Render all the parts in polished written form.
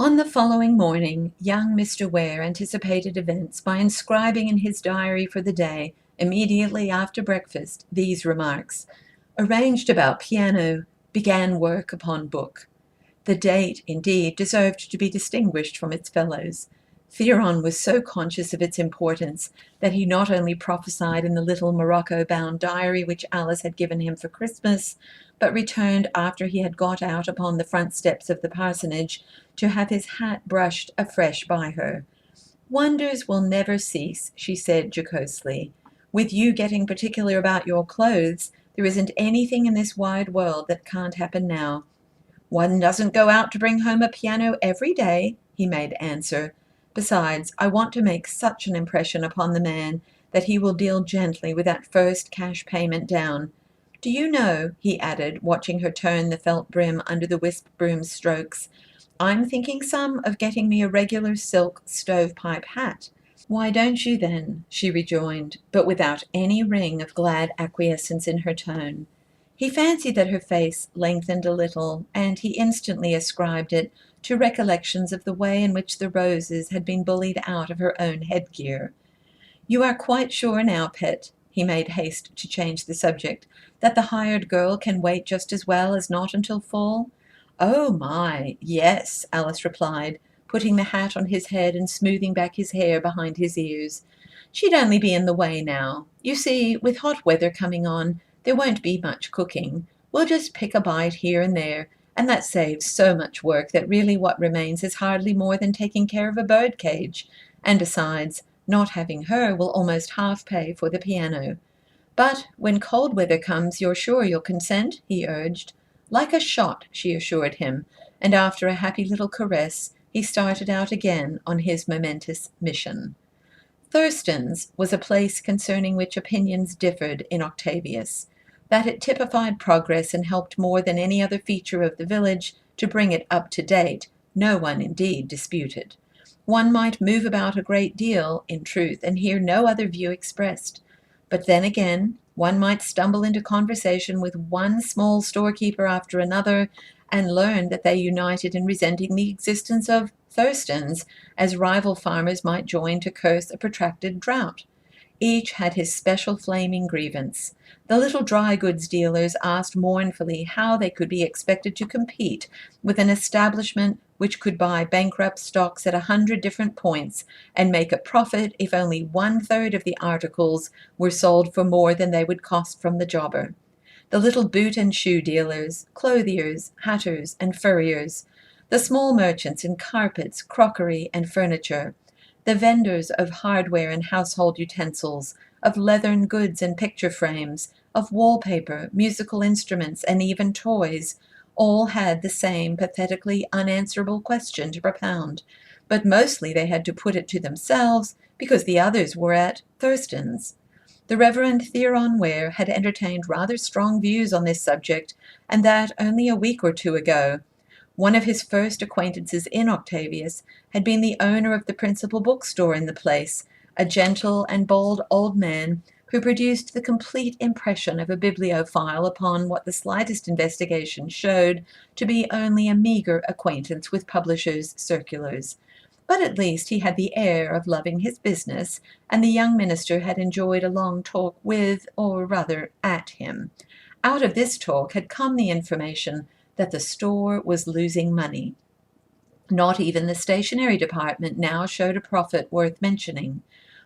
On the following morning, young Mr. Ware anticipated events by inscribing in his diary for the day, immediately after breakfast, these remarks: "Arranged about piano, began work upon book." The date, indeed, deserved to be distinguished from its fellows. Theron was so conscious of its importance that he not only prophesied in the little morocco-bound diary which Alice had given him for Christmas, but returned after he had got out upon the front steps of the parsonage to have his hat brushed afresh by her. "Wonders will never cease," she said jocosely. "With you getting particular about your clothes, there isn't anything in this wide world that can't happen now." "One doesn't go out to bring home a piano every day," he made answer. "Besides, I want to make such an impression upon the man that he will deal gently with that first cash payment down. Do you know," he added, watching her turn the felt brim under the wisp broom's strokes, "I'm thinking some of getting me a regular silk stovepipe hat." "Why don't you then?" she rejoined, but without any ring of glad acquiescence in her tone. He fancied that her face lengthened a little, and he instantly ascribed it to recollections of the way in which the roses had been bullied out of her own headgear. "You are quite sure now, pet," he made haste to change the subject, "that the hired girl can wait just as well as not until fall?" "Oh, my, yes," Alice replied, putting the hat on his head and smoothing back his hair behind his ears. "She'd only be in the way now. You see, with hot weather coming on, there won't be much cooking. We'll just pick a bite here and there, and that saves so much work that really what remains is hardly more than taking care of a bird cage. And besides, not having her will almost half pay for the piano. But when cold weather comes, you're sure you'll consent?" he urged. "Like a shot," she assured him, and after a happy little caress, he started out again on his momentous mission. Thurston's was a place concerning which opinions differed in Octavius. That it typified progress and helped more than any other feature of the village to bring it up to date, no one indeed disputed. One might move about a great deal, in truth, and hear no other view expressed. But then again, one might stumble into conversation with one small storekeeper after another, and learn that they united in resenting the existence of Thurston's, as rival farmers might join to curse a protracted drought. Each had his special flaming grievance. The little dry goods dealers asked mournfully how they could be expected to compete with an establishment which could buy bankrupt stocks at 100 different points and make a profit if only 1/3 of the articles were sold for more than they would cost from the jobber. The little boot and shoe dealers, clothiers, hatters, and furriers, the small merchants in carpets, crockery, and furniture, the vendors of hardware and household utensils, of leathern goods and picture frames, of wallpaper, musical instruments, and even toys, all had the same pathetically unanswerable question to propound, but mostly they had to put it to themselves because the others were at Thurston's. The Reverend Theron Ware had entertained rather strong views on this subject, and that only a week or two ago. One of his first acquaintances in Octavius had been the owner of the principal bookstore in the place, a gentle and bold old man who produced the complete impression of a bibliophile upon what the slightest investigation showed to be only a meagre acquaintance with publishers' circulars. But at least he had the air of loving his business, and the young minister had enjoyed a long talk with, or rather at him. Out of this talk had come the information that the store was losing money. Not even the stationery department now showed a profit worth mentioning.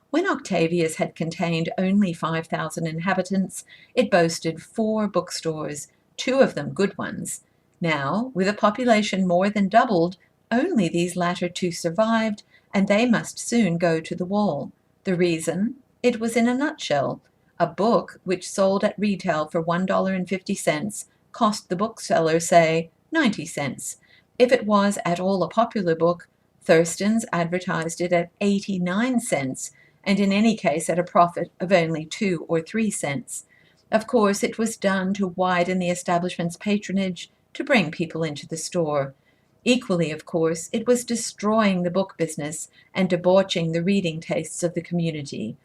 When Octavius had contained only 5,000 inhabitants, it boasted 4 bookstores, 2 of them good ones. Now, with a population more than doubled, only these latter 2 survived, and they must soon go to the wall. The reason? It was in a nutshell. A book which sold at retail for $1.50 cost the bookseller, say, 90 cents. If it was at all a popular book, Thurston's advertised it at 89 cents, and in any case at a profit of only 2 or 3 cents. Of course, it was done to widen the establishment's patronage, to bring people into the store. Equally, of course, it was destroying the book business and debauching the reading tastes of the community.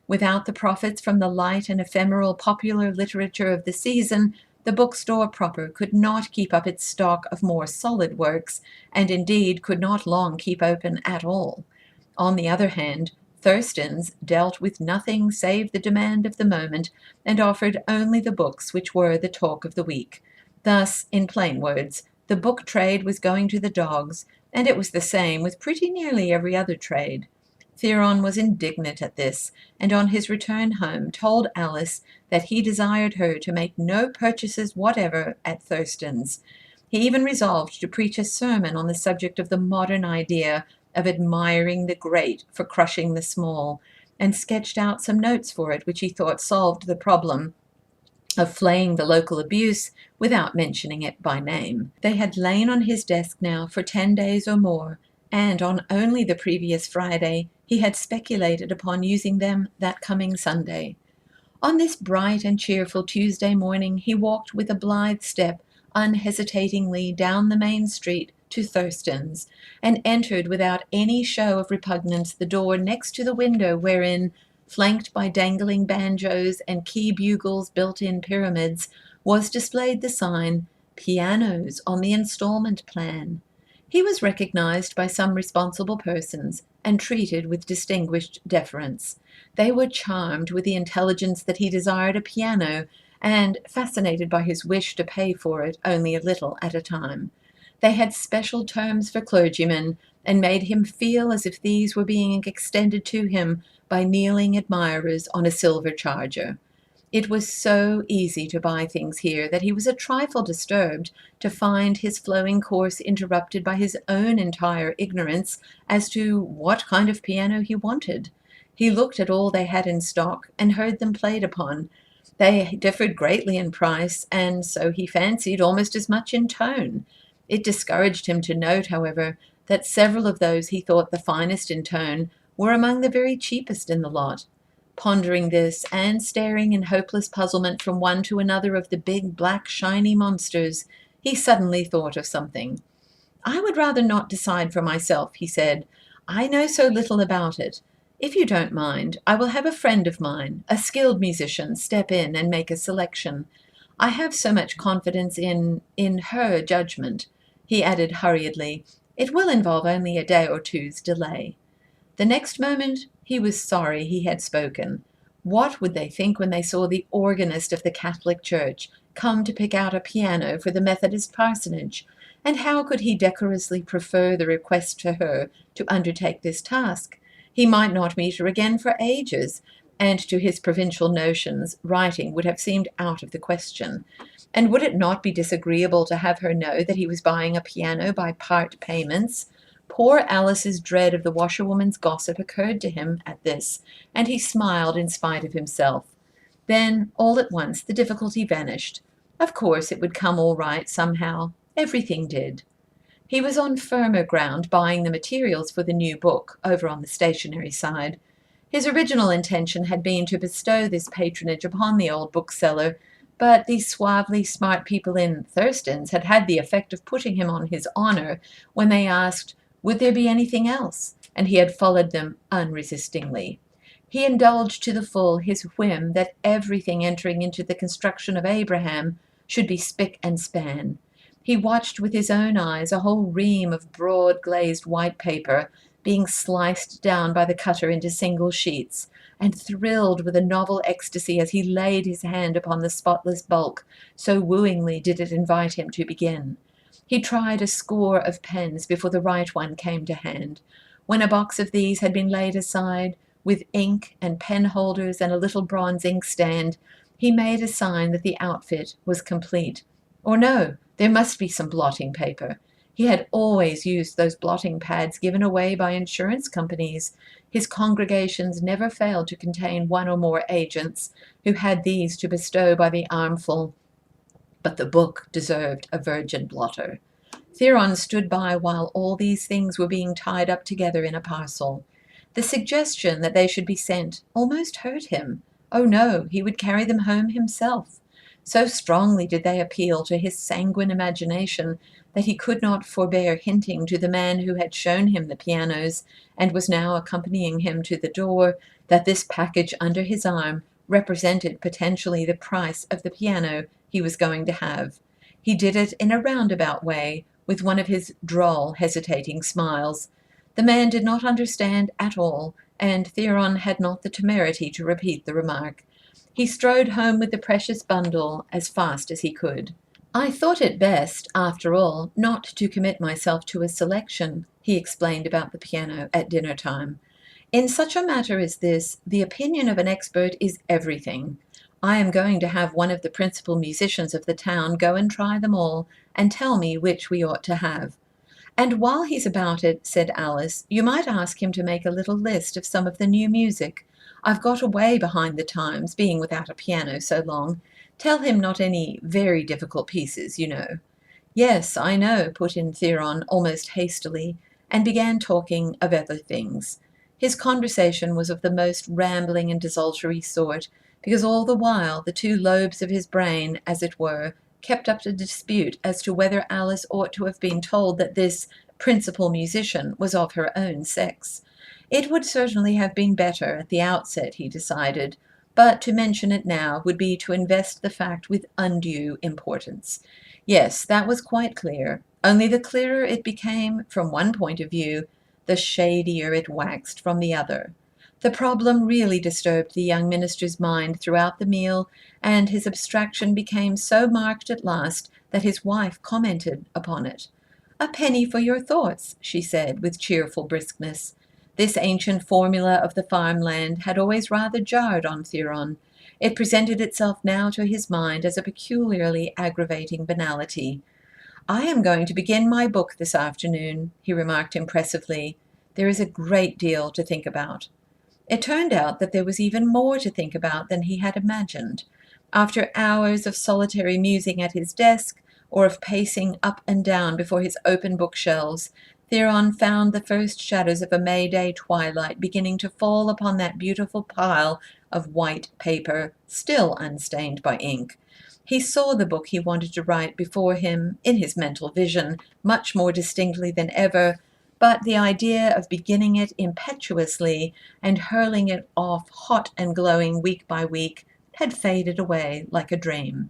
Without the profits from the light and ephemeral popular literature of the season, The bookstore proper could not keep up its stock of more solid works, and indeed could not long keep open at all. On the other hand, Thurston's dealt with nothing save the demand of the moment, and offered only the books which were the talk of the week. Thus, in plain words, the book trade was going to the dogs, and it was the same with pretty nearly every other trade. Theron was indignant at this, and on his return home told Alice that he desired her to make no purchases whatever at Thurston's. He even resolved to preach a sermon on the subject of the modern idea of admiring the great for crushing the small, and sketched out some notes for it which he thought solved the problem of flaying the local abuse without mentioning it by name. They had lain on his desk now for 10 days or more, and on only the previous Friday he had speculated upon using them that coming Sunday. On this bright and cheerful Tuesday morning he walked with a blithe step unhesitatingly down the main street to Thurston's, and entered without any show of repugnance the door next to the window wherein, flanked by dangling banjos and key bugles built in pyramids, was displayed the sign, "Pianos on the Installment Plan." He was recognized by some responsible persons and treated with distinguished deference. They were charmed with the intelligence that he desired a piano, and fascinated by his wish to pay for it only a little at a time. They had special terms for clergymen, and made him feel as if these were being extended to him by kneeling admirers on a silver charger. It was so easy to buy things here that he was a trifle disturbed to find his flowing course interrupted by his own entire ignorance as to what kind of piano he wanted. He looked at all they had in stock, and heard them played upon. They differed greatly in price, and so he fancied almost as much in tone. It discouraged him to note, however, that several of those he thought the finest in tone were among the very cheapest in the lot. Pondering this, and staring in hopeless puzzlement from one to another of the big, black, shiny monsters, he suddenly thought of something. "I would rather not decide for myself," he said. "I know so little about it. If you don't mind, I will have a friend of mine, a skilled musician, step in and make a selection. I have so much confidence in her judgment," he added hurriedly. "It will involve only a day or two's delay." The next moment he was sorry he had spoken. What would they think when they saw the organist of the Catholic Church come to pick out a piano for the Methodist parsonage? And how could he decorously prefer the request to her to undertake this task? He might not meet her again for ages, and to his provincial notions, writing would have seemed out of the question. And would it not be disagreeable to have her know that he was buying a piano by part payments? Poor Alice's dread of the washerwoman's gossip occurred to him at this, and he smiled in spite of himself. Then, all at once, the difficulty vanished. Of course, it would come all right somehow. Everything did. He was on firmer ground buying the materials for the new book, over on the stationery side. His original intention had been to bestow this patronage upon the old bookseller, but these suavely smart people in Thurston's had had the effect of putting him on his honor when they asked, would there be anything else? And he had followed them unresistingly. He indulged to the full his whim that everything entering into the construction of Abraham should be spick and span. He watched with his own eyes a whole ream of broad glazed white paper being sliced down by the cutter into single sheets, and thrilled with a novel ecstasy as he laid his hand upon the spotless bulk, so wooingly did it invite him to begin. He tried a score of pens before the right one came to hand. When a box of these had been laid aside, with ink and pen holders and a little bronze inkstand, he made a sign that the outfit was complete. Or no, there must be some blotting paper. He had always used those blotting pads given away by insurance companies. His congregations never failed to contain one or more agents who had these to bestow by the armful. But the book deserved a virgin blotter. Theron stood by while all these things were being tied up together in a parcel. The suggestion that they should be sent almost hurt him. Oh no, he would carry them home himself. So strongly did they appeal to his sanguine imagination that he could not forbear hinting to the man who had shown him the pianos and was now accompanying him to the door that this package under his arm represented potentially the price of the piano he was going to have. He did it in a roundabout way, with one of his droll, hesitating smiles. The man did not understand at all, and Theron had not the temerity to repeat the remark. He strode home with the precious bundle as fast as he could. I thought it best, after all, not to commit myself to a selection, he explained about the piano at dinner time. In such a matter as this, the opinion of an expert is everything. I am going to have one of the principal musicians of the town go and try them all, and tell me which we ought to have. And while he's about it, said Alice, you might ask him to make a little list of some of the new music. I've got away behind the times, being without a piano so long. Tell him not any very difficult pieces, you know. Yes, I know, put in Theron almost hastily, and began talking of other things. His conversation was of the most rambling and desultory sort, because all the while the two lobes of his brain, as it were, kept up a dispute as to whether Alice ought to have been told that this principal musician was of her own sex. It would certainly have been better at the outset, he decided, but to mention it now would be to invest the fact with undue importance. Yes, that was quite clear, only the clearer it became from one point of view, the shadier it waxed from the other. The problem really disturbed the young minister's mind throughout the meal, and his abstraction became so marked at last that his wife commented upon it. "A penny for your thoughts," she said with cheerful briskness. This ancient formula of the farmland had always rather jarred on Theron. It presented itself now to his mind as a peculiarly aggravating banality. "I am going to begin my book this afternoon," he remarked impressively. "There is a great deal to think about." It turned out that there was even more to think about than he had imagined. After hours of solitary musing at his desk, or of pacing up and down before his open bookshelves, Theron found the first shadows of a May-Day twilight beginning to fall upon that beautiful pile of white paper, still unstained by ink. He saw the book he wanted to write before him, in his mental vision, much more distinctly than ever, but the idea of beginning it impetuously and hurling it off hot and glowing week by week had faded away like a dream.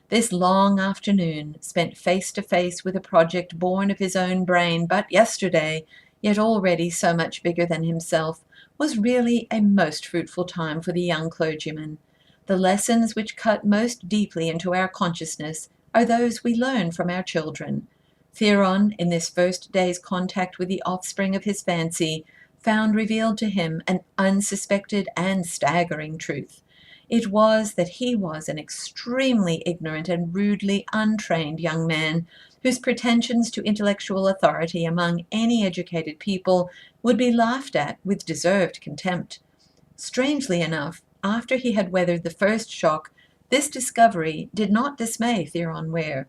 This long afternoon, spent face to face with a project born of his own brain but yesterday, yet already so much bigger than himself, was really a most fruitful time for the young clergyman. The lessons which cut most deeply into our consciousness are those we learn from our children. Theron, in this first day's contact with the offspring of his fancy, found revealed to him an unsuspected and staggering truth. It was that he was an extremely ignorant and rudely untrained young man, whose pretensions to intellectual authority among any educated people would be laughed at with deserved contempt. Strangely enough, after he had weathered the first shock, this discovery did not dismay Theron Ware.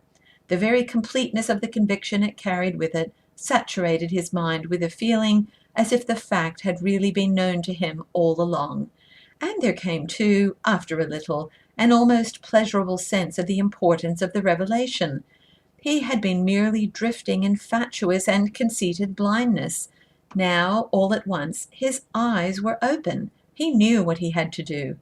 The very completeness of the conviction it carried with it saturated his mind with a feeling as if the fact had really been known to him all along. And there came, too, after a little, an almost pleasurable sense of the importance of the revelation. He had been merely drifting in fatuous and conceited blindness. Now, all at once, his eyes were open. He knew what he had to do.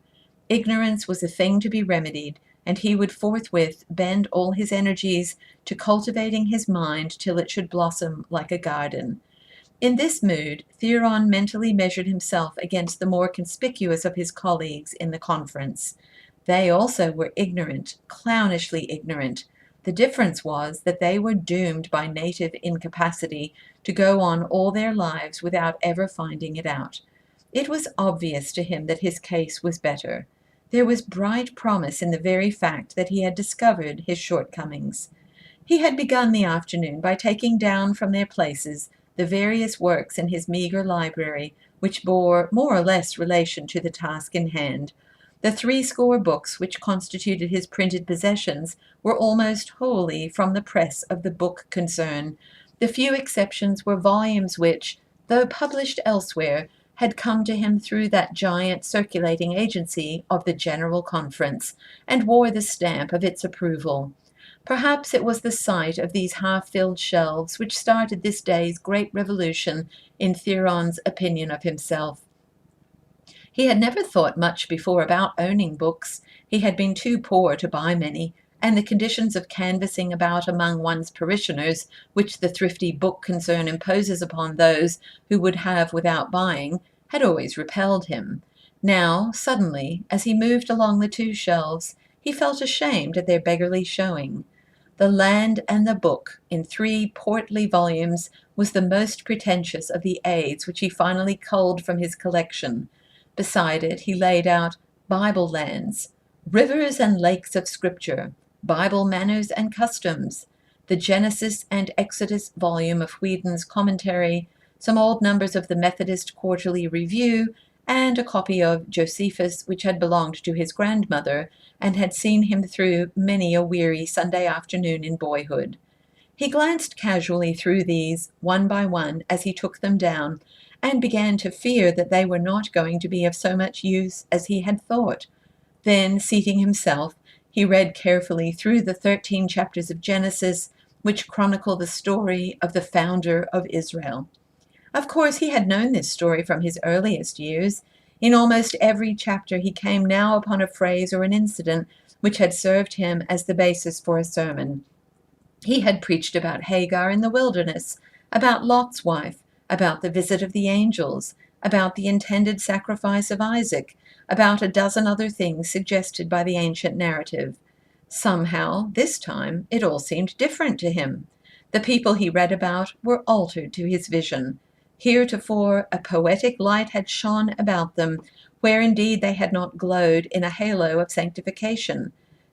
Ignorance was a thing to be remedied, and he would forthwith bend all his energies to cultivating his mind till it should blossom like a garden. In this mood, Theron mentally measured himself against the more conspicuous of his colleagues in the conference. They also were ignorant, clownishly ignorant. The difference was that they were doomed by native incapacity to go on all their lives without ever finding it out. It was obvious to him that his case was better. There was bright promise in the very fact that he had discovered his shortcomings. He had begun the afternoon by taking down from their places the various works in his meagre library which bore more or less relation to the task in hand. The 80 books which constituted his printed possessions were almost wholly from the press of the book concern. The few exceptions were volumes which, though published elsewhere, had come to him through that giant circulating agency of the General Conference, and wore the stamp of its approval. Perhaps it was the sight of these half-filled shelves which started this day's great revolution in Theron's opinion of himself. He had never thought much before about owning books. He had been too poor to buy many, and the conditions of canvassing about among one's parishioners, which the thrifty book concern imposes upon those who would have without buying, had always repelled him. Now, suddenly, as he moved along the two shelves, he felt ashamed at their beggarly showing. The Land and the Book, in 3 portly volumes, was the most pretentious of the aids which he finally culled from his collection. Beside it he laid out Bible Lands, Rivers and Lakes of Scripture, Bible Manners and Customs, the Genesis and Exodus volume of Whedon's commentary, some old numbers of the Methodist Quarterly Review, and a copy of Josephus, which had belonged to his grandmother, and had seen him through many a weary Sunday afternoon in boyhood. He glanced casually through these, one by one, as he took them down, and began to fear that they were not going to be of so much use as he had thought. Then, seating himself, he read carefully through the 13 chapters of Genesis, which chronicle the story of the founder of Israel. Of course, he had known this story from his earliest years. In almost every chapter he came now upon a phrase or an incident which had served him as the basis for a sermon. He had preached about Hagar in the wilderness, about Lot's wife, about the visit of the angels, about the intended sacrifice of Isaac, about a dozen other things suggested by the ancient narrative. Somehow, this time, it all seemed different to him. The people he read about were altered to his vision. Heretofore a poetic light had shone about them, where indeed they had not glowed in a halo of sanctification.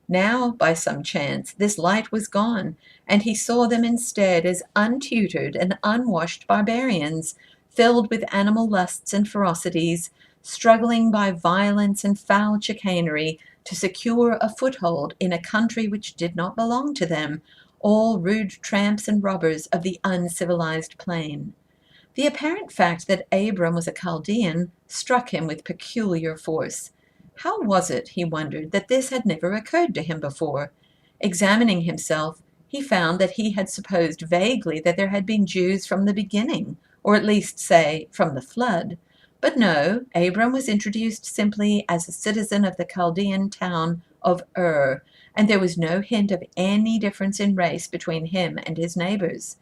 Now, by some chance, this light was gone, and he saw them instead as untutored and unwashed barbarians, filled with animal lusts and ferocities, struggling by violence and foul chicanery to secure a foothold in a country which did not belong to them, all rude tramps and robbers of the uncivilized plain. The apparent fact that Abram was a Chaldean struck him with peculiar force. How was it, he wondered, that this had never occurred to him before? Examining himself, he found that he had supposed vaguely that there had been Jews from the beginning, or at least, say, from the flood. But no, Abram was introduced simply as a citizen of the Chaldean town of Ur, and there was no hint of any difference in race between him and his neighbors.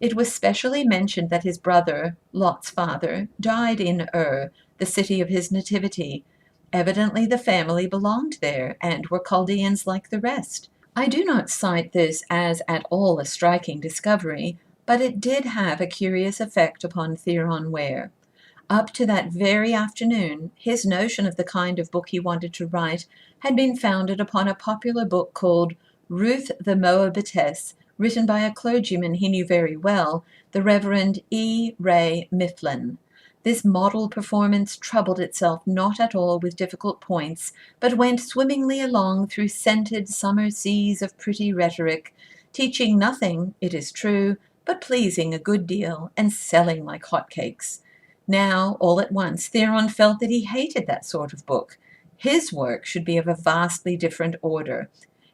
It was specially mentioned that his brother, Lot's father, died in Ur, the city of his nativity. Evidently the family belonged there, and were Chaldeans like the rest. I do not cite this as at all a striking discovery, but it did have a curious effect upon Theron Ware. Up to that very afternoon, his notion of the kind of book he wanted to write had been founded upon a popular book called Ruth the Moabitess, written by a clergyman he knew very well, the Reverend E. Ray Mifflin. This model performance troubled itself not at all with difficult points, but went swimmingly along through scented summer seas of pretty rhetoric, teaching nothing, it is true, but pleasing a good deal, and selling like hotcakes. Now, all at once, Theron felt that he hated that sort of book. His work should be of a vastly different order.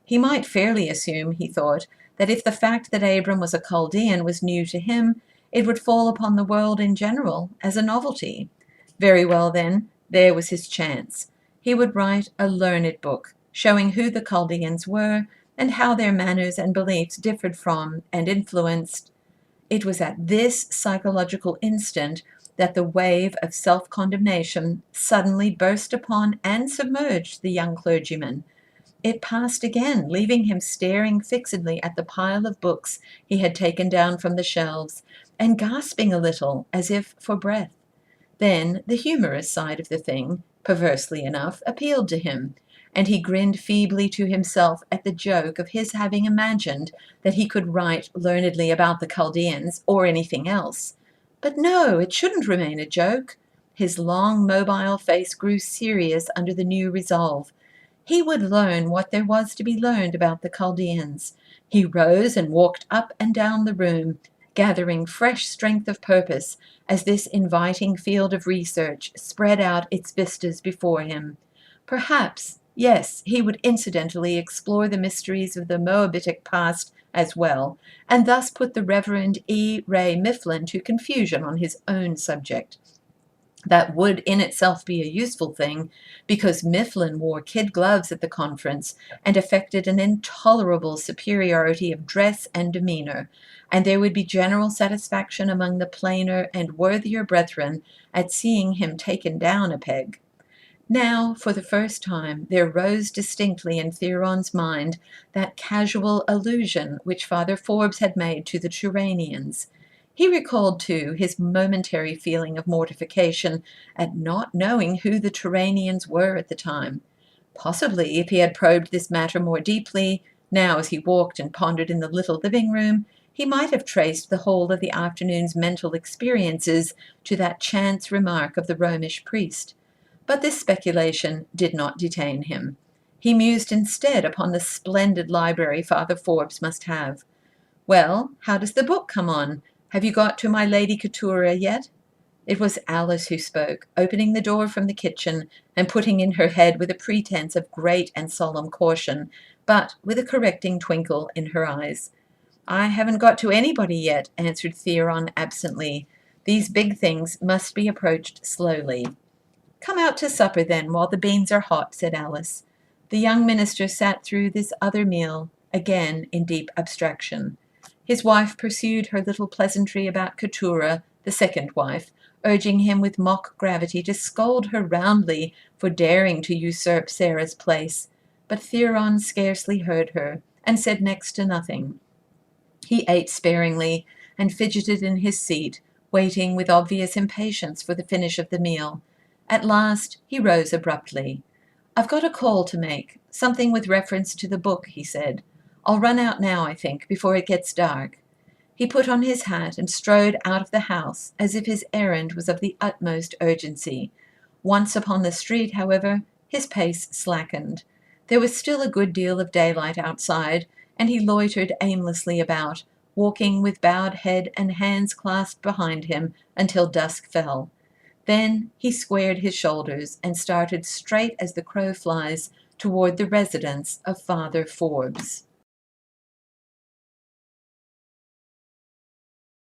He might fairly assume, he thought, that if the fact that Abram was a Chaldean was new to him, it would fall upon the world in general as a novelty. Very well, then, there was his chance. He would write a learned book, showing who the Chaldeans were, and how their manners and beliefs differed from and influenced. It was at this psychological instant that the wave of self-condemnation suddenly burst upon and submerged the young clergyman. It passed again, leaving him staring fixedly at the pile of books he had taken down from the shelves, and gasping a little, as if for breath. Then the humorous side of the thing, perversely enough, appealed to him, and he grinned feebly to himself at the joke of his having imagined that he could write learnedly about the Chaldeans, or anything else. But no, it shouldn't remain a joke. His long, mobile face grew serious under the new resolve. He would learn what there was to be learned about the Chaldeans. He rose and walked up and down the room, gathering fresh strength of purpose as this inviting field of research spread out its vistas before him. Perhaps, yes, he would incidentally explore the mysteries of the Moabitic past as well, and thus put the Reverend E. Ray Mifflin to confusion on his own subject. That would in itself be a useful thing, because Mifflin wore kid gloves at the conference and affected an intolerable superiority of dress and demeanor, and there would be general satisfaction among the plainer and worthier brethren at seeing him taken down a peg. Now, for the first time, there rose distinctly in Theron's mind that casual allusion which Father Forbes had made to the Turanians. He recalled, too, his momentary feeling of mortification at not knowing who the Turanians were at the time. Possibly, if he had probed this matter more deeply, now as he walked and pondered in the little living-room, he might have traced the whole of the afternoon's mental experiences to that chance remark of the Romish priest. But this speculation did not detain him. He mused instead upon the splendid library Father Forbes must have. "Well, how does the book come on? Have you got to my Lady Keturah yet?" It was Alice who spoke, opening the door from the kitchen and putting in her head with a pretense of great and solemn caution, but with a correcting twinkle in her eyes. "I haven't got to anybody yet," answered Theron absently. "These big things must be approached slowly." "Come out to supper, then, while the beans are hot," said Alice. The young minister sat through this other meal, again in deep abstraction. His wife pursued her little pleasantry about Keturah, the second wife, urging him with mock gravity to scold her roundly for daring to usurp Sarah's place. But Theron scarcely heard her, and said next to nothing. He ate sparingly, and fidgeted in his seat, waiting with obvious impatience for the finish of the meal. At last he rose abruptly. "I've got a call to make, something with reference to the book," he said. "I'll run out now, I think, before it gets dark." He put on his hat and strode out of the house, as if his errand was of the utmost urgency. Once upon the street, however, his pace slackened. There was still a good deal of daylight outside, and he loitered aimlessly about, walking with bowed head and hands clasped behind him until dusk fell. Then he squared his shoulders and started straight as the crow flies toward the residence of Father Forbes.